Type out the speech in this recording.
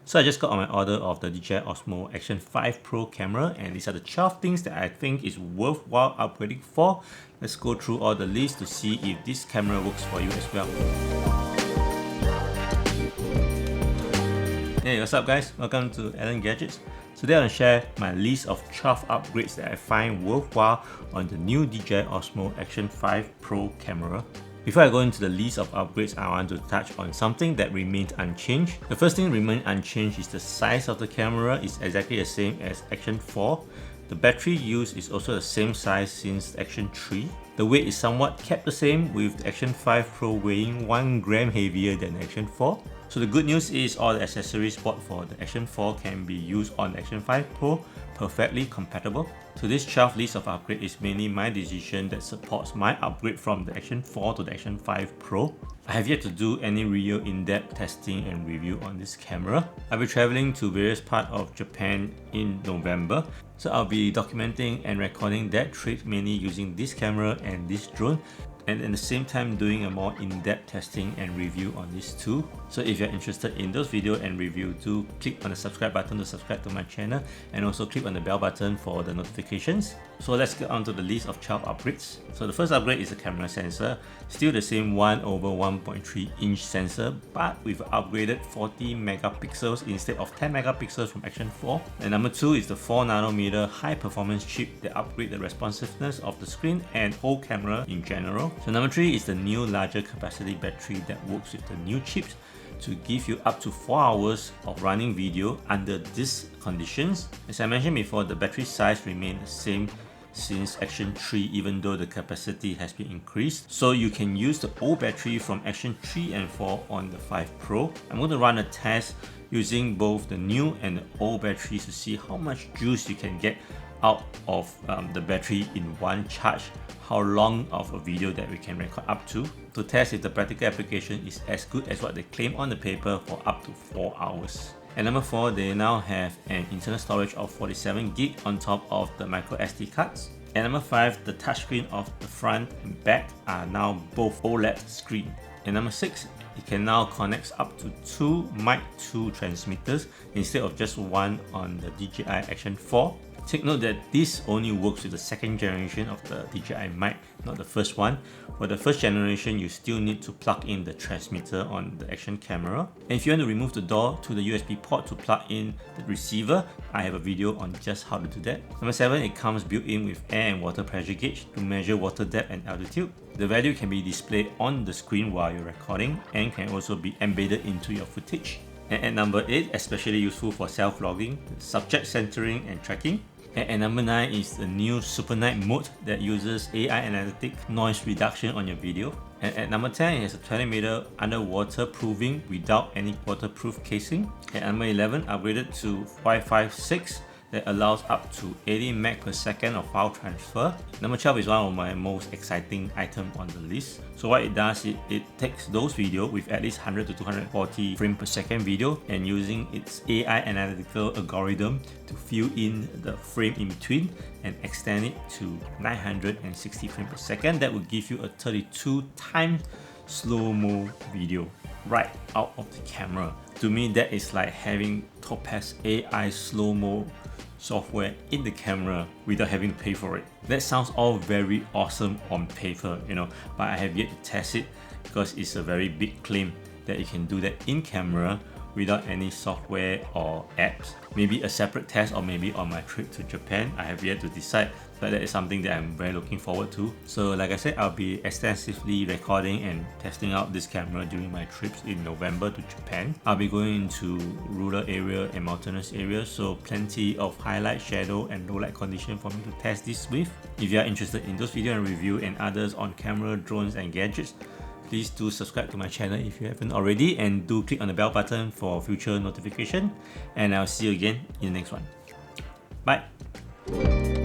So I just got on my order of the DJI Osmo Action 5 Pro camera, and these are the 12 things that I think is worthwhile upgrading for. Let's go through all the lists to see if this camera works for you as well. Hey, what's up guys? Welcome to Alan Gadgets. Today I'm going to share my list of 12 upgrades that I find worthwhile on the new DJI Osmo Action 5 Pro camera. Before I go into the list of upgrades, I want to touch on something that remained unchanged. The first thing remained unchanged is the size of the camera is exactly the same as Action 4. The battery used is also the same size since Action 3. The weight is somewhat kept the same, with the Action 5 Pro weighing 1 gram heavier than Action 4. So the good news is all the accessories bought for the Action 4 can be used on the Action 5 Pro, perfectly compatible. So this 12 list of upgrade is mainly my decision that supports my upgrade from the Action 4 to the Action 5 Pro. I have yet to do any real in-depth testing and review on this camera. I'll be traveling to various parts of Japan in November, so I'll be documenting and recording that trip mainly using this camera and this drone, and at the same time doing a more in-depth testing and review on this too. So if you're interested in those videos and review, do click on the subscribe button to subscribe to my channel, and also click on the bell button for the notifications. So let's get on to the list of 12 upgrades. So the first upgrade is the camera sensor. Still the same 1/1.3 inch sensor, but with upgraded 40 megapixels instead of 10 megapixels from Action 4. And number 2 is the 4nm high performance chip that upgrade the responsiveness of the screen and whole camera in general. So number 3 is the new larger capacity battery that works with the new chips to give you up to 4 hours of running video under these conditions. As I mentioned before, the battery size remains the same since Action 3, even though the capacity has been increased. So you can use the old battery from Action 3 and 4 on the 5 Pro. I'm going to run a test using both the new and the old batteries to see how much juice you can get out of the battery in one charge, how long of a video that we can record up to test if the practical application is as good as what they claim on the paper for up to 4 hours. And number 4, they now have an internal storage of 47 GB on top of the micro SD cards. And number 5, the touchscreen of the front and back are now both OLED screen. And number 6, it can now connect up to 2 Mic 2 transmitters instead of just one on the DJI Action 4. Take note that this only works with the second generation of the DJI mic, not the first one. For the first generation, you still need to plug in the transmitter on the Action camera. And if you want to remove the door to the USB port to plug in the receiver, I have a video on just how to do that. Number 7, it comes built in with air and water pressure gauge to measure water depth and altitude. The value can be displayed on the screen while you're recording and can also be embedded into your footage. And at number 8, especially useful for self-vlogging, subject centering and tracking. And number 9 is the new Super Night mode that uses AI analytic noise reduction on your video. And at number 10, it has a 20-meter underwater proofing without any waterproof casing. At number 11, upgraded to Wi-Fi 6 that allows up to 80 meg per second of file transfer. Number 12 is one of my most exciting items on the list. So what it does, it takes those videos with at least 100 to 240 frames per second video and using its AI analytical algorithm to fill in the frame in between and extend it to 960 frames per second. That will give you a 32 times slow-mo video right out of the camera. To me, that is like having Topaz AI slow-mo software in the camera without having to pay for it. That sounds all very awesome on paper, but I have yet to test it because it's a very big claim that you can do that in camera without any software or apps. Maybe a separate test, or maybe on my trip to Japan. I have yet to decide, but that is something that I'm very looking forward to. So like I said, I'll be extensively recording and testing out this camera during my trips in November to Japan. I'll be going into rural area and mountainous areas, so plenty of highlight, shadow and low light condition for me to test this with. If you are interested in those video and review and others on camera, drones and gadgets, please do subscribe to my channel if you haven't already, and do click on the bell button for future notification. And I'll see you again in the next one. Bye!